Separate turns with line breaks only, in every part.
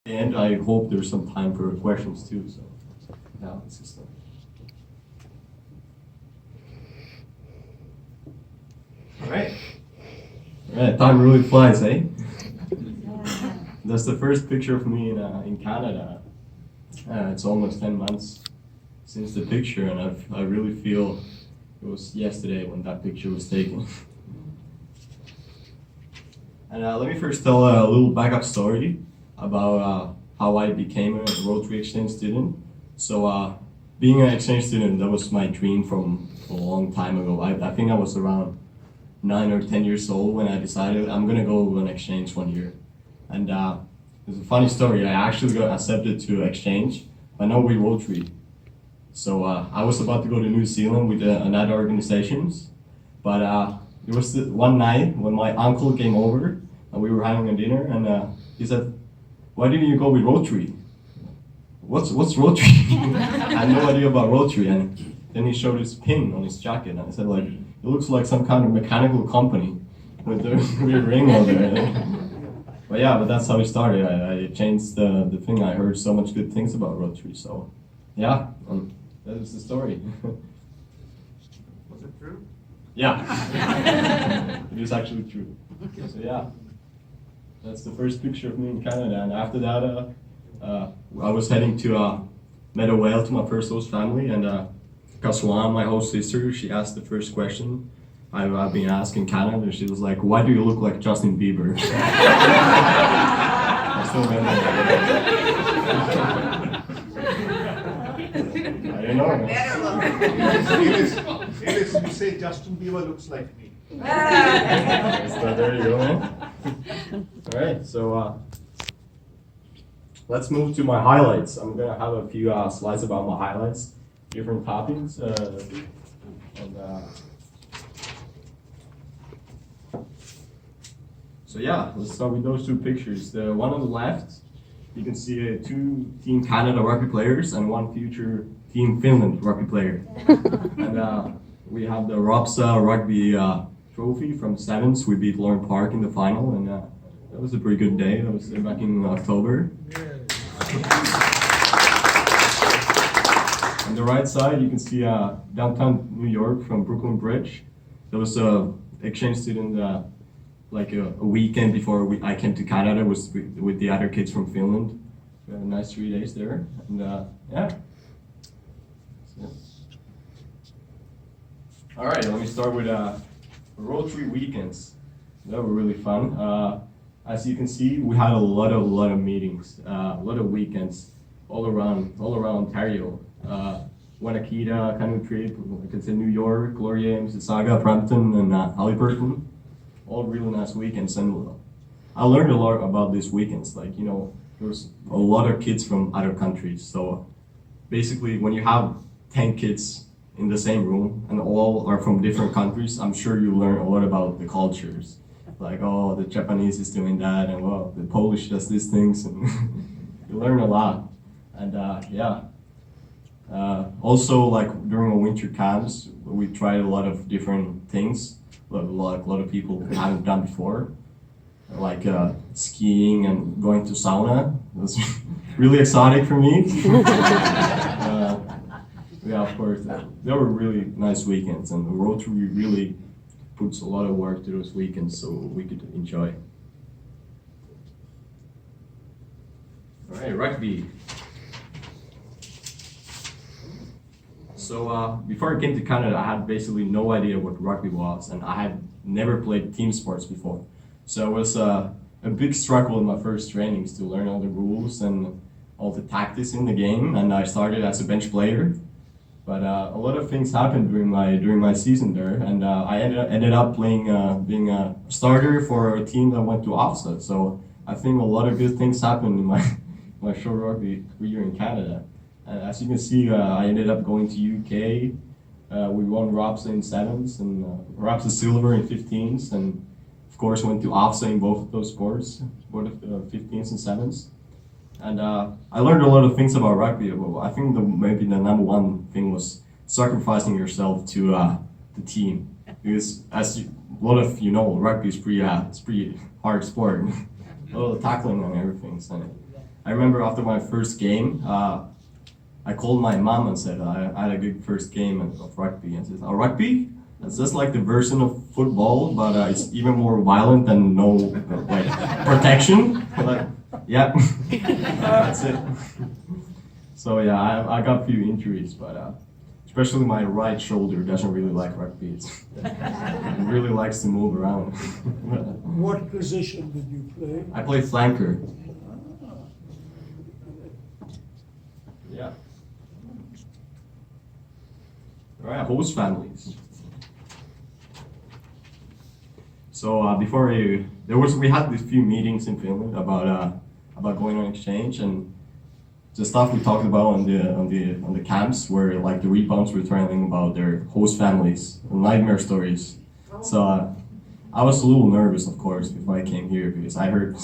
And I hope there's some time for questions too. So, yeah, this is all right. All right, time really flies, eh? That's the first picture of me in Canada. It's almost 10 months since the picture, and I really feel it was yesterday when that picture was taken. And let me first tell a little backup story about how I became a Rotary exchange student. So being an exchange student, that was my dream from a long time ago. I think I was around 9 or 10 years old when I decided I'm gonna go on exchange one year. And there's a funny story. I actually got accepted to exchange by Norway Rotary. So I was about to go to New Zealand with another organizations, but it was one night when my uncle came over and we were having a dinner, and he said, "Why didn't you go with Rotary?" What's Rotary? I had no idea about Rotary, and then he showed his pin on his jacket, and I said, like, it looks like some kind of mechanical company with the weird ring on there. But yeah, but that's how it started. I changed the thing. I heard so much good things about Rotary, so yeah, that is the story.
Was it true?
Yeah, it is actually true. So yeah, that's the first picture of me in Canada, and after that, I was heading to Meadowvale to my first host family, and Kaswan, my host sister, she asked the first question I've been asked in Canada. She was like, "Why do you look like Justin Bieber?" I still remember that. I don't know.
Eelis, you say Justin Bieber looks like me.
So there you go, man. All right, so let's move to my highlights. I'm gonna have a few slides about my highlights, different topics, so yeah, let's start with those two pictures. The one on the left, you can see two Team Canada rugby players and one future Team Finland rugby player. And we have the Robsa rugby trophy from sevens. We beat Lauren Park in the final, and that was a pretty good day. That was back in October. On the right side, you can see downtown New York from Brooklyn Bridge. There was a exchange student like a weekend before I came to Canada was with the other kids from Finland. We had a nice 3 days there, and yeah. All right, let me start with Rotary weekends. They were really fun. As you can see, we had a lot of meetings, a lot of weekends all around Ontario. Wanakita, canoe trip, like I said, New York, Laurier, Mississauga, Brampton, and Haliburton. All really nice weekends, and I learned a lot about these weekends. Like, you know, there's a lot of kids from other countries. So basically, when you have 10 kids in the same room and all are from different countries, I'm sure you learn a lot about the cultures. Like, oh, the Japanese is doing that, and well, the Polish does these things, and you learn a lot. And yeah. Also, like during our winter camps, we tried a lot of different things. A lot of people haven't done before, like skiing and going to sauna. It was really exciting for me. Yeah, of course, they were really nice weekends, and the Rotary really puts a lot of work to those weekends so we could enjoy. All right, rugby. So before I came to Canada, I had basically no idea what rugby was, and I had never played team sports before. So it was a big struggle in my first trainings to learn all the rules and all the tactics in the game, and I started as a bench player. But a lot of things happened during my season there, and I ended up playing being a starter for a team that went to offset. So I think a lot of good things happened in my short rugby career in Canada. As you can see, I ended up going to UK. We won Robsa in sevens and Robsa silver in 15s, and of course went to OFSA in both of those sports, both of the 15s and sevens. And I learned a lot of things about rugby. I think maybe the number one thing was sacrificing yourself to the team, because as a lot of you know, rugby is pretty hard sport, a lot of tackling and everything. So I remember after my first game, I called my mom and said I had a good first game of rugby. And she said, "Oh, rugby? It's just like the version of football, but it's even more violent and no like protection." Like, yeah, that's it. So yeah, I got a few injuries, but especially my right shoulder doesn't really like rugby. It really likes to move around.
What position did you play?
I play flanker. Yeah. All right, host families. So we had these few meetings in Finland about going on exchange, and the stuff we talked about on the camps where like the rebounds were telling about their host families, nightmare stories. So I was a little nervous, of course, before I came here because I heard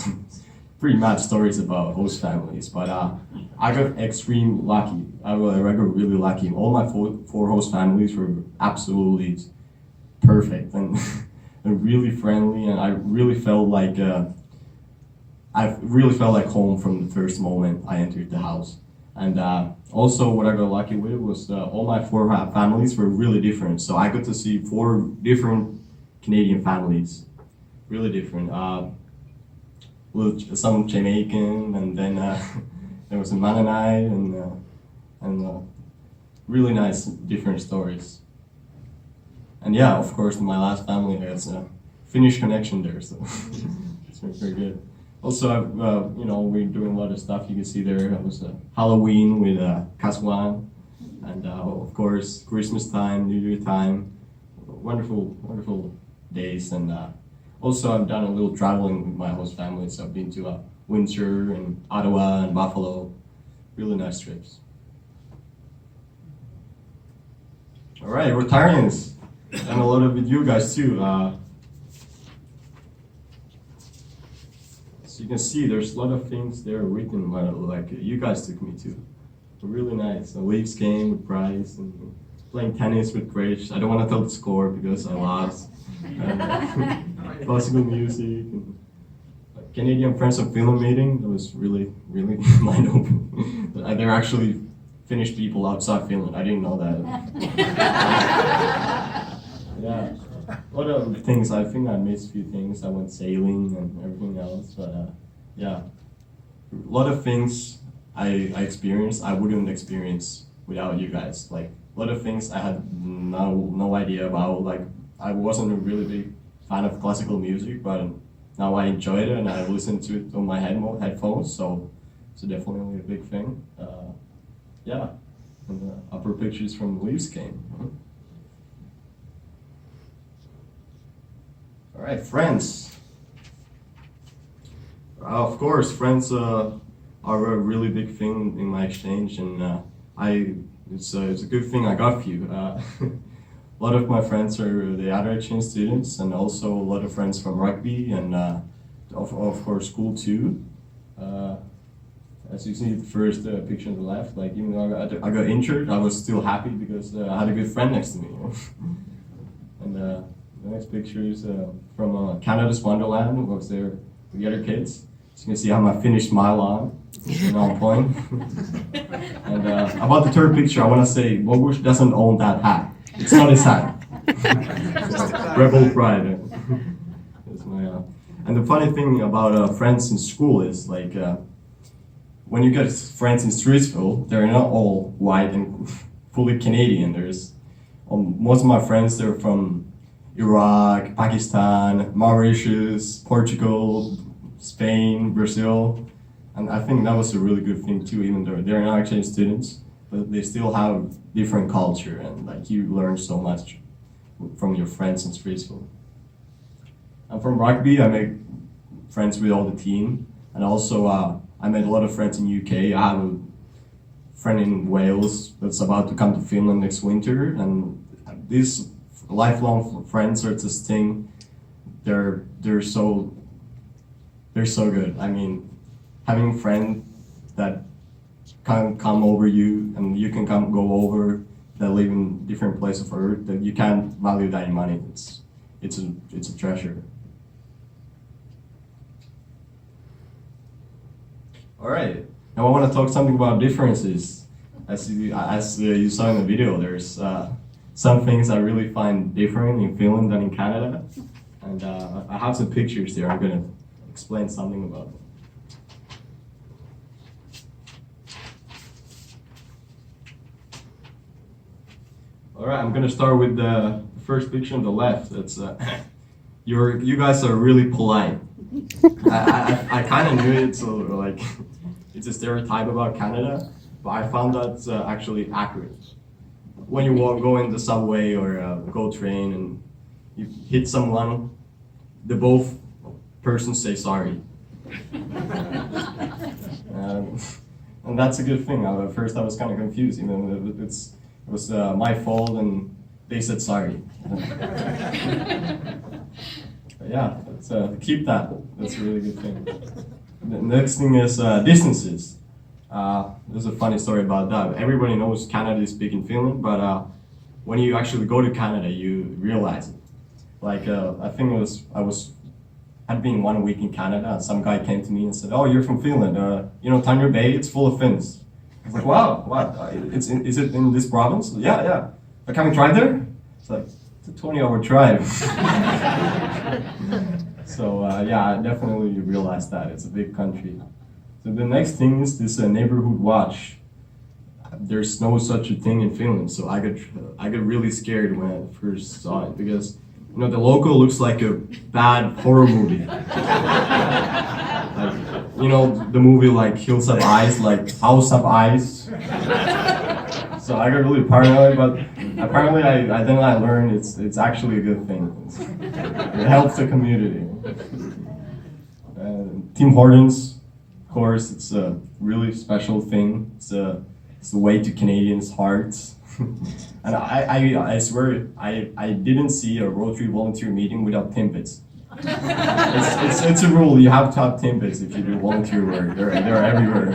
pretty mad stories about host families. But I got extreme lucky. I got really lucky. All my four host families were absolutely perfect and really friendly, and I really felt like home from the first moment I entered the house. And also what I got lucky with was all my four families were really different. So I got to see four different Canadian families, really different. Some Jamaican, and then there was a Mennonite, and really nice different stories. And yeah, of course, my last family has a Finnish connection there, so it's been very good. Also, we're doing a lot of stuff. You can see there. It was Halloween with Kaswan, and of course, Christmas time, New Year time. Wonderful, wonderful days. And also, I've done a little traveling with my host family. So I've been to Windsor and Ottawa and Buffalo. Really nice trips. All right, Rotarians, and a lot of with you guys too. So you can see there's a lot of things there written like you guys took me to. Really nice. The Leafs game with Bryce and playing tennis with Rich. I don't want to tell the score because I lost. Classical music. And, Canadian Friends of Finland meeting. That was really, really mind-opening. There are actually Finnish people outside Finland. I didn't know that. Yeah. What other things? I think I missed a few things. I went sailing and everything else, but yeah, a lot of things I experienced I wouldn't experience without you guys. Like a lot of things I had no idea about. Like I wasn't a really big fan of classical music, but now I enjoyed it and I listen to it on my headphones. So it's definitely a big thing. Yeah, and the upper pictures from the Leafs game. All right, friends. Of course, friends are a really big thing in my exchange, and it's a good thing I got you. A lot of my friends are the other exchange students, and also a lot of friends from rugby, and of course school too. As you see, the first picture on the left, like even though I got injured, I was still happy because I had a good friend next to me. And the next picture is from Canada's Wonderland. I was there with the other kids. So you can see I have my Finnish smile on. It's on point. And about the third picture, I want to say Bogusz doesn't own that hat. It's not his hat. Rebel pride. That's my, and the funny thing about friends in school is like when you get friends in Streetsville, they're not all white and fully Canadian. There's most of my friends, they're from Iraq, Pakistan, Mauritius, Portugal, Spain, Brazil, and I think that was a really good thing too. Even though they're not exchange students, but they still have different culture, and like you learn so much from your friends in Streetsville. I'm from rugby. I make friends with all the team, and also I made a lot of friends in UK. I have a friend in Wales that's about to come to Finland next winter, and these lifelong friends are this thing. They're so good. I mean, having a friend that can come over you and you can go over, that live in different places of Earth, that you can't value that in money. It's a treasure. All right. Now I want to talk something about differences. As you saw in the video, there's some things I really find different in Finland than in Canada. And I have some pictures there. I'm going to explain something about them. All right, I'm going to start with the first picture on the left. It's you guys are really polite. I kind of knew it, so like it's a stereotype about Canada, but I found that's actually accurate. When you go in the subway or go train and you hit someone, the both persons say sorry. And that's a good thing. At first I was kind of confused. You know, it was my fault and they said sorry. But yeah, keep that. That's a really good thing. The next thing is distances. There's a funny story about that. Everybody knows Canada is big in Finland, but when you actually go to Canada, you realize it. Like I think I'd been 1 week in Canada, and some guy came to me and said, "Oh, you're from Finland. You know, Tanjung Bay, it's full of Finns." I was like, "Wow, what? Is it in this province?" Yeah. But can we drive there? It's like it's a 20-hour drive. So yeah, I definitely realized that it's a big country. So the next thing is this neighborhood watch. There's no such a thing in Finland, so I got really scared when I first saw it because you know the logo looks like a bad horror movie. Like, you know the movie like Hills Have Eyes, like House of Eyes. So I got really paranoid, but apparently I learned it's actually a good thing. It helps the community. Tim Hortons, of course, it's a really special thing. It's the way to Canadians' hearts. And I swear I didn't see a Rotary volunteer meeting without Timbits. It's a rule. You have to have Timbits if you do volunteer work. They're everywhere.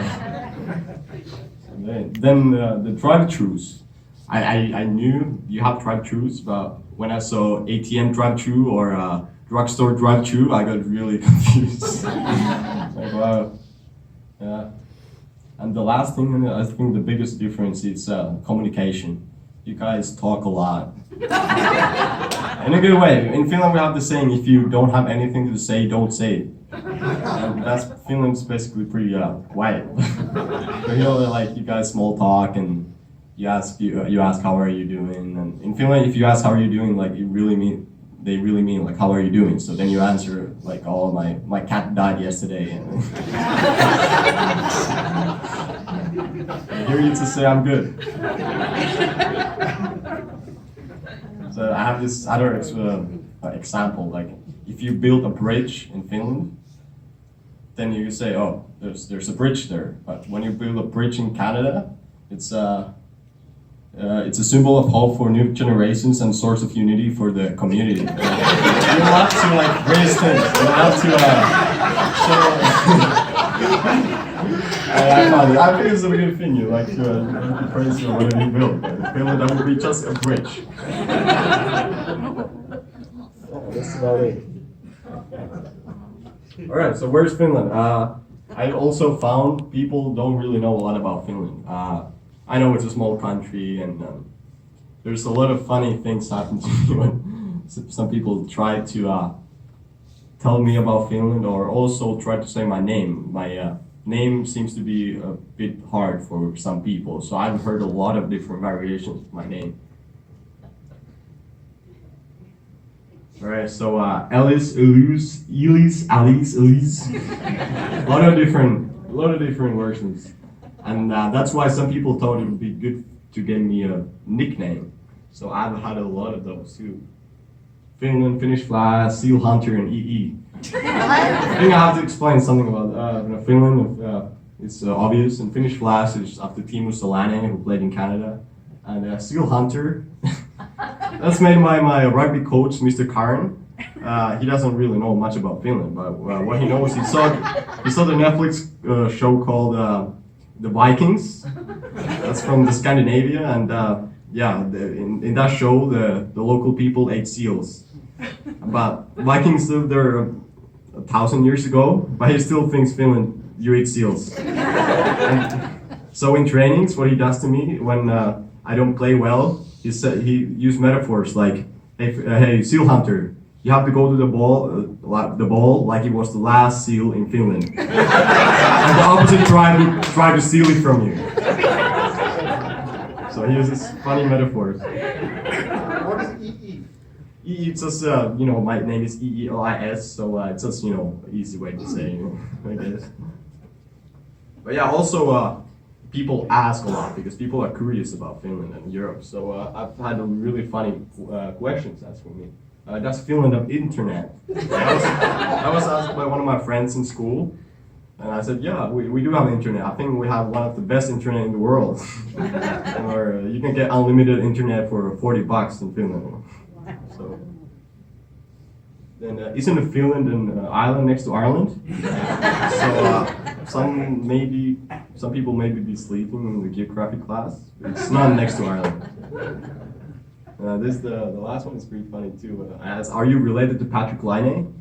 Then the drive-thrus. I knew you have drive-thrus, but when I saw ATM drive-thru or drugstore drive-thru, I got really confused. Like, wow. Yeah. And the last thing, I think the biggest difference is communication. You guys talk a lot. In a good way. In Finland we have the saying, if you don't have anything to say, don't say it. And Finland's basically pretty quiet. But you know, like you guys small talk and you ask how are you doing, and in Finland if you ask how are you doing, like they really mean like how are you doing. So then you answer like, oh my cat died yesterday, and here you to say I'm good. So I have this other example, like if you build a bridge in Finland, then you say, oh, there's a bridge there. But when you build a bridge in Canada, it's a symbol of hope for new generations and source of unity for the community. You're not to like raise things. You're not to show. I think it's a good thing. You like to praise whatever you build. But in Finland, that would be just a bridge. That's about it. All right. So where's Finland? I also found people don't really know a lot about Finland. I know it's a small country, and there's a lot of funny things happen to me when some people try to tell me about Finland, or also try to say my name. My name seems to be a bit hard for some people, so I've heard a lot of different variations of my name. All right, so Eelis, Eelis, Alice, Eelis. a lot of different versions. And that's why some people thought it would be good to give me a nickname. So I've had a lot of those too. Finland, Finnish Flash, Seal Hunter, and EE. I think I have to explain something about Finland. It's obvious. And Finnish Flash is after Timo Solane, who played in Canada. And Seal Hunter, that's made by my rugby coach, Mr. Karin. He doesn't really know much about Finland, but what he knows, he saw the Netflix show called The Vikings. That's from the Scandinavia, and in that show, the local people ate seals. But Vikings lived there 1,000 years ago, but he still thinks Finland, you eat seals. So in trainings, what he does to me when I don't play well, he use metaphors like, hey, seal hunter, you have to go to the ball like it was the last seal in Finland, and the opposite try to steal it from you. So he uses funny metaphors.
What is EE?
It's just my name is Eelis, so it's just easy way to say, I guess. But yeah, also people ask a lot because people are curious about Finland and Europe. So I've had a really funny questions asked for me. Does Finland have internet? I was asked by one of my friends in school, and I said, yeah, we do have internet. I think we have one of the best internet in the world. Or you can get unlimited internet for $40 in Finland. So. Then isn't Finland an island next to Ireland? So some people maybe be sleeping in the geography class. It's not next to Ireland. The last one is pretty funny too. Are you related to Patrick Laine?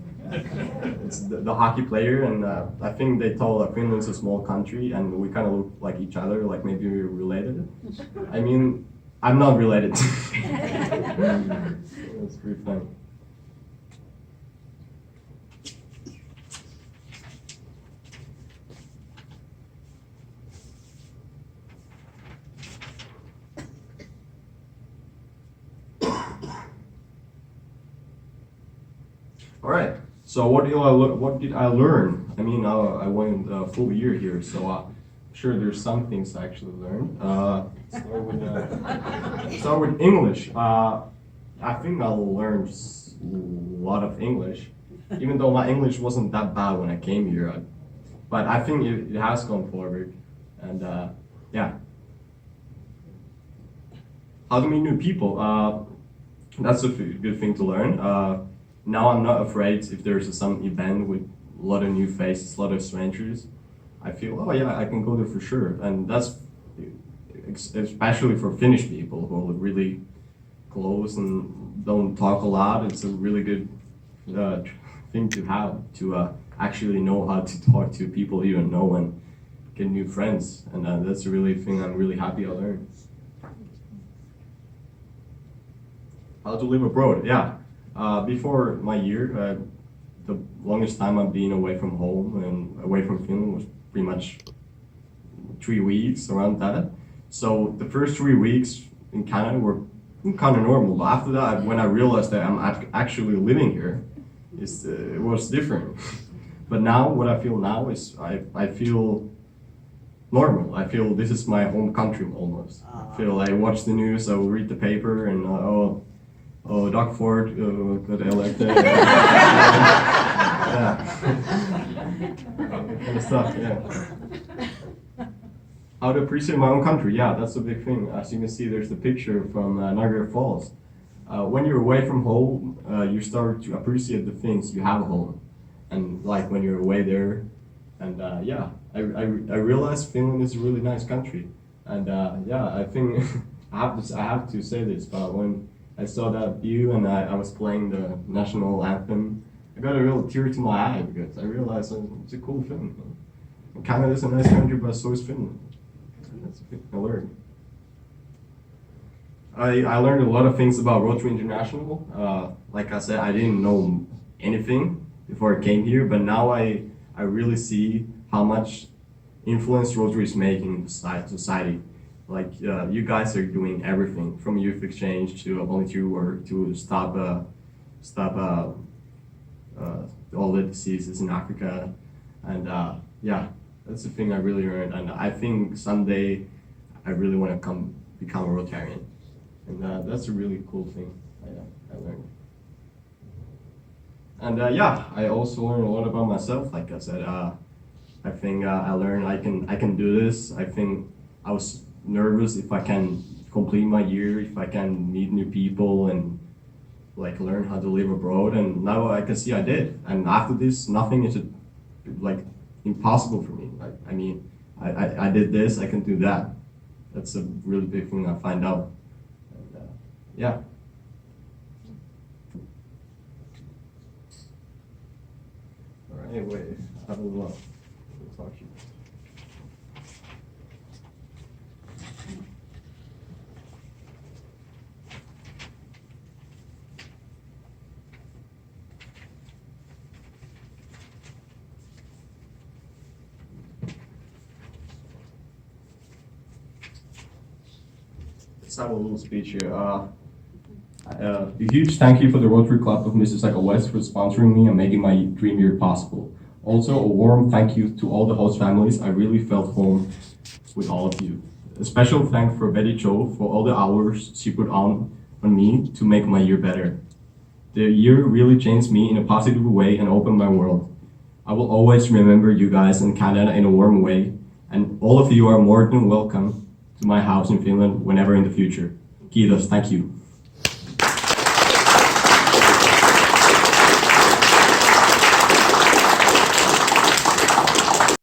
It's the hockey player, and I think they told Finland's a small country, and we kind of look like each other, like maybe we're related. I mean, I'm not related. It's pretty funny. All right. So what did I learn? I mean, I went a full year here, so I'm sure there's some things I actually learned. Start with English. I think I learned a lot of English, even though my English wasn't that bad when I came here. But I think it has gone forward, and yeah. How to meet new people? That's a good thing to learn. Now I'm not afraid if there's some event with a lot of new faces, a lot of strangers. I feel, oh yeah, I can go there for sure. And that's especially for Finnish people who are really close and don't talk a lot. It's a really good thing to have to actually know how to talk to people you don't know and get new friends. And that's a really thing I'm really happy I learned. How to live abroad, yeah. Before my year, the longest time I've been away from home and away from Finland was pretty much 3 weeks, around that. So the first 3 weeks in Canada were kind of normal, but after that, when I realized that I'm actually living here, it was different. But now, what I feel now is I feel normal. I feel this is my home country almost. I feel I watch the news, I will read the paper, and Doug Ford got elected. Yeah. Kind of stuff, yeah. How to appreciate my own country, yeah, that's a big thing. As you can see, there's the picture from Niagara Falls. When you're away from home, you start to appreciate the things you have at home. And like when you're away there, and yeah, I realized Finland is a really nice country. And yeah, I think I have to say this, but when I saw that view and I was playing the national anthem, I got a real tear to my eye because I realized it's a cool thing. Canada is a nice country, but so is Finland. That's a thing I learned. I learned a lot of things about Rotary International. Like I said, I didn't know anything before I came here, but now I really see how much influence Rotary is making in society. Like you guys are doing everything from youth exchange to volunteer work to stop all the diseases in Africa, and yeah, that's the thing I really learned. And I think someday I really want to become a Rotarian, and that's a really cool thing I learned. And yeah, I also learned a lot about myself. Like I said, I think I learned I can do this. I think I was nervous if I can complete my year, if I can meet new people and like learn how to live abroad, and now I can see I did. And after this, nothing is like impossible for me. Like, I mean, I did this, I can do that. That's a really big thing I find out. And, yeah. All right, anyway, have a look. Talk to you. Let's have a little speech here. A huge thank you for the Rotary Club of Mississauga West for sponsoring me and making my dream year possible. Also, a warm thank you to all the host families. I really felt home with all of you. A special thanks for Betty Cho for all the hours she put on me to make my year better. The year really changed me in a positive way and opened my world. I will always remember you guys in Canada in a warm way, and all of you are more than welcome to my house in Finland whenever in the future. Kiitos, thank you.